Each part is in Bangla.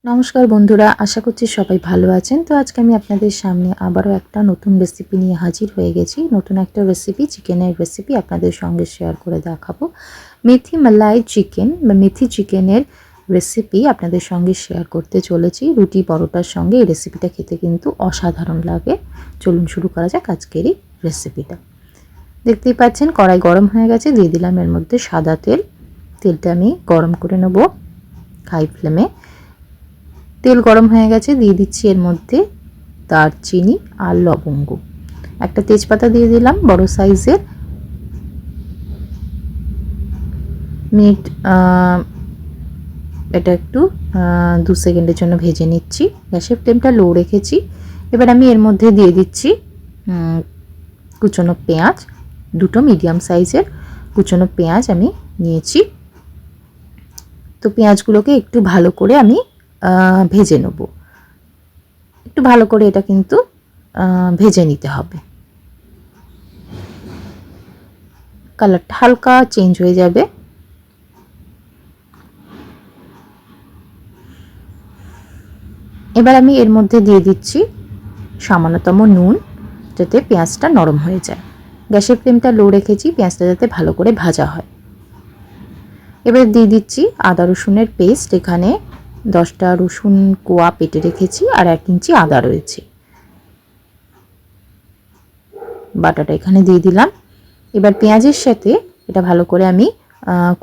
নমস্কার বন্ধুরা, আশা করছি সবাই ভালো আছেন। তো আজকে আমি আপনাদের সামনে আবারও একটা নতুন রেসিপি নিয়ে হাজির হয়ে গেছি। নতুন একটা রেসিপি, চিকেনের রেসিপি আপনাদের সঙ্গে শেয়ার করে দেখাবো। মেথি মালাই চিকেন বা মেথি চিকেনের রেসিপি আপনাদের সঙ্গে শেয়ার করতে চলেছি। রুটি পরোটার সঙ্গে এই রেসিপিটা খেতে কিন্তু অসাধারণ লাগে। চলুন শুরু করা যাক আজকের এই রেসিপিটা। দেখতেই পাচ্ছেন কড়াই গরম হয়ে গেছে, দিয়ে দিলাম এর মধ্যে সাদা তেল। তেলটা আমি গরম করে নেব হাই ফ্লেমে। তেল গরম হয়ে গেছে, দিয়ে দিচ্ছি এর মধ্যে দারচিনি আর লবঙ্গ। একটা তেজপাতা দিয়ে দিলাম বড় সাইজের। মিনিট এটা একটু 2 সেকেন্ডের জন্য ভেজে নিচ্ছি। গ্যাসের ফ্লেমটা লো রেখেছি। এবার আমি এর মধ্যে দিয়ে দিচ্ছি কুচনো পেঁয়াজ। দুটো মিডিয়াম সাইজের কুচনো পেঁয়াজ আমি নিয়েছি। তো পেঁয়াজগুলোকে একটু ভালো করে আমি ভেজে নেব। একটু ভালো করে এটা কিন্তু ভেজে নিতে হবে। কালারটা হালকা চেঞ্জ হয়ে যাবে। এবার আমি এর মধ্যে দিয়ে দিচ্ছি সামান্যতম নুন, যাতে পেঁয়াজটা নরম হয়ে যায়। গ্যাসের ফ্লেমটা লো রেখেছি, পেঁয়াজটা যাতে ভালো করে ভাজা হয়। এবার দিয়ে দিচ্ছি আদা রসুনের পেস্ট। এখানে 10টা রসুন কোয়া পেটে রেখেছি আর 1 ইঞ্চি আদা রয়েছে। বাটাটা এখানে দিয়ে দিলাম। এবার পেঁয়াজের সাথে এটা ভালো করে আমি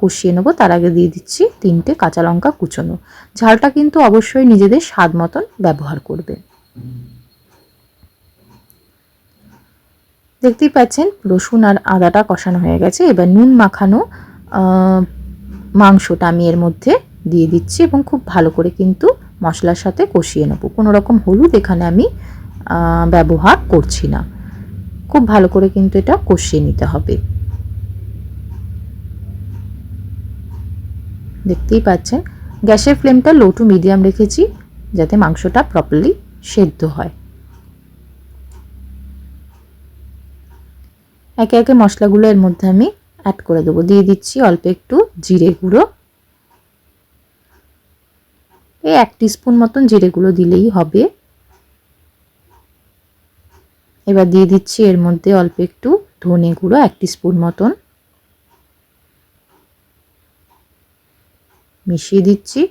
কষিয়ে নেবো। তার আগে দিয়ে দিচ্ছি 3টে কাঁচা লঙ্কা কুচোনো। ঝালটা কিন্তু অবশ্যই নিজেদের স্বাদ মতন ব্যবহার করবে। দেখতেই পাচ্ছেন রসুন আর আদাটা কষানো হয়ে গেছে। এবার নুন মাখানো মাংসটা আমি এর মধ্যে দিয়ে দিচ্ছি এবং খুব ভালো করে কিন্তু মশলার সাথে কষিয়ে নেব। কোনো রকম হলুদ এখানে আমি ব্যবহার করছি না। খুব ভালো করে কিন্তু এটা কষিয়ে নিতে হবে। দেখতেই পাচ্ছেন গ্যাসের ফ্লেমটা লো টু মিডিয়াম রেখেছি, যাতে মাংসটা প্রপারলি সেদ্ধ হয়। একে একে মশলাগুলো এর মধ্যে আমি অ্যাড করে দেবো। দিয়ে দিচ্ছি অল্প একটু জিরে গুঁড়ো। এই 1 টিস্পুন মতন জিরে গুঁড়ো দিলেই হবে। এবার দিয়ে দিচ্ছি এর মধ্যে অল্প একটু ধনে গুঁড়ো 1 টিস্পুন মতন। মিশিয়ে দিচ্ছি।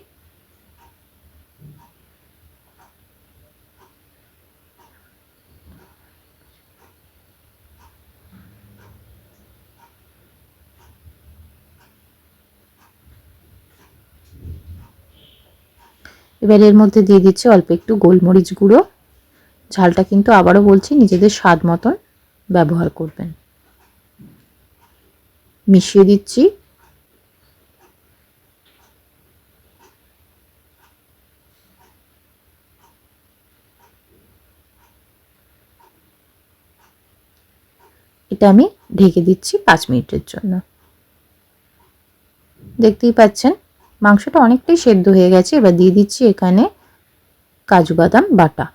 এবার এর মধ্যে দিয়ে দিচ্ছি অল্প একটু গোলমরিচ গুঁড়ো। ঝালটা কিন্তু আবারও বলছি নিজেদের স্বাদ মতন ব্যবহার করবেন। মিশিয়ে দিচ্ছি। এটা আমি ঢেকে দিচ্ছি 5 মিনিটের জন্য। দেখতেই পাচ্ছেন মাংসটা অনেকটাই সেদ্ধ হয়ে গেছে। এবার দিয়ে দিচ্ছি এখানে কাজু বাদাম বাটা।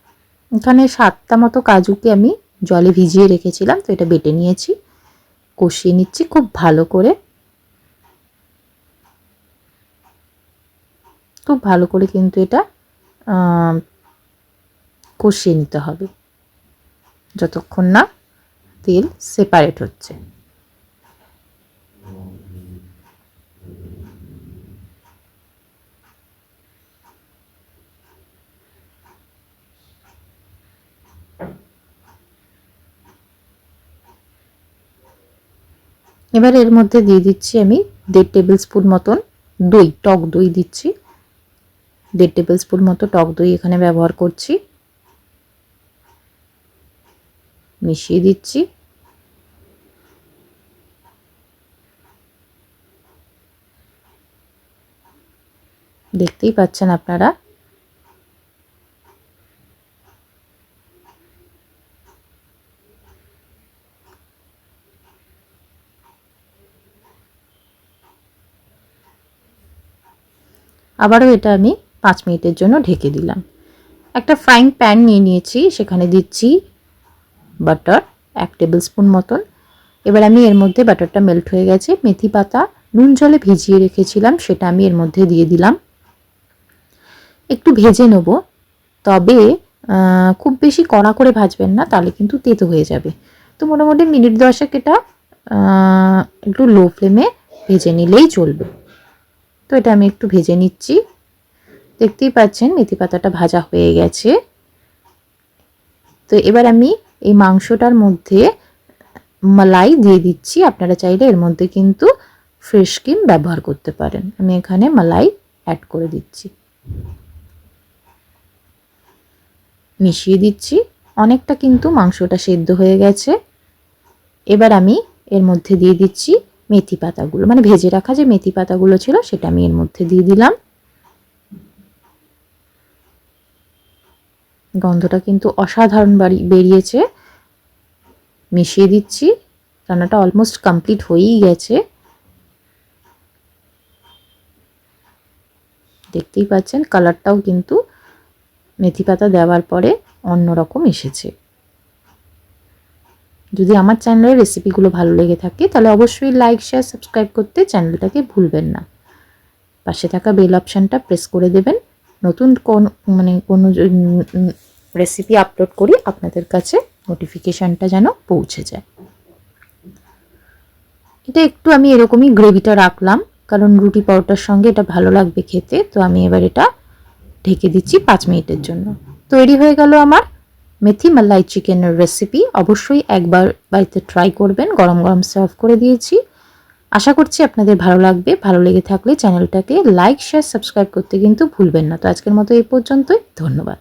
এখানে 7টা মতো কাজুকে আমি জলে ভিজিয়ে রেখেছিলাম, তো এটা বেটে নিয়েছি। কষিয়ে নিচ্ছি খুব ভালো করে। খুব ভালো করে কিন্তু এটা কষিয়ে নিতে হবে যতক্ষণ না তেল সেপারেট হচ্ছে। এবার এর মধ্যে দিয়ে দিচ্ছি আমি 1.5 টেবিল স্পুন মতন দই, টক দই দিচ্ছি। 1.5 টেবিল স্পুন মতো টক দই এখানে ব্যবহার করছি। মিশিয়ে দিচ্ছি। দেখতেই পাচ্ছেন আপনারা। আবারও এটা আমি 5 মিনিটের জন্য ঢেকে দিলাম। একটা ফ্রাইং প্যান নিয়ে নিয়েছি, সেখানে দিচ্ছি বাটার 1 টেবিল স্পুন মতন। এবার আমি এর মধ্যে, বাটারটা মেল্ট হয়ে গেছে, মেথি পাতা নুন জলে ভিজিয়ে রেখেছিলাম সেটা আমি এর মধ্যে দিয়ে দিলাম। একটু ভেজে নেব, তবে খুব বেশি কড়া করে ভাজবেন না, তাহলে কিন্তু তেতো হয়ে যাবে। তো মোটামুটি মিনিট 10 এটা একটু লো ফ্লেমে ভেজে নিলেই চলবে। তো এটা আমি একটু ভেজে নিচ্ছি। দেখতেই পাচ্ছেন মেথি পাতাটা ভাজা হয়ে গেছে। তো এবার আমি এই মাংসটার মধ্যে মালাই দিয়ে দিচ্ছি। আপনারা চাইলে এর মধ্যে কিন্তু ফ্রেশ ক্রিম ব্যবহার করতে পারেন। আমি এখানে মালাই অ্যাড করে দিচ্ছি, মিশিয়ে দিচ্ছি। অনেকটা কিন্তু মাংসটা সেদ্ধ হয়ে গেছে। এবার আমি এর মধ্যে দিয়ে দিচ্ছি মেথি পাতাগুলো, মানে ভেজে রাখা যে মেথি পাতাগুলো ছিল সেটা আমি এর মধ্যে দিয়ে দিলাম। গন্ধটা কিন্তু অসাধারণ বেরিয়েছে। মিশিয়ে দিচ্ছি। রান্নাটা অলমোস্ট কমপ্লিট হয়েই গেছে। দেখতেই পাচ্ছেন কালারটাও কিন্তু মেথি পাতা দেওয়ার পরে অন্যরকম এসেছে। যদি আমার চ্যানেলের রেসিপিগুলো ভালো লেগে থাকে তাহলে অবশ্যই লাইক, শেয়ার, সাবস্ক্রাইব করতে চ্যানেলটাকে ভুলবেন না। পাশে থাকা বেল অপশানটা প্রেস করে দেবেন। নতুন কোনো রেসিপি আপলোড করি আপনাদের কাছে নোটিফিকেশানটা যেন পৌঁছে যায়। এটা একটু আমি এরকমই গ্রেভিটা রাখলাম, কারণ রুটি পরোটার সঙ্গে এটা ভালো লাগবে খেতে। তো আমি এবার এটা ঢেকে দিচ্ছি 5 মিনিটের জন্য। তৈরি হয়ে গেল আমার মেথি মালাই চিকেনের রেসিপি। অবশ্যই একবার বাড়িতে ট্রাই করবেন। গরম গরম সার্ভ করে দিয়েছি। আশা করছি আপনাদের ভালো লাগবে। ভালো লেগে থাকলে চ্যানেলটাকে লাইক, শেয়ার, সাবস্ক্রাইব করতে কিন্তু ভুলবেন না। তো আজকের মতো এই পর্যন্তই। ধন্যবাদ।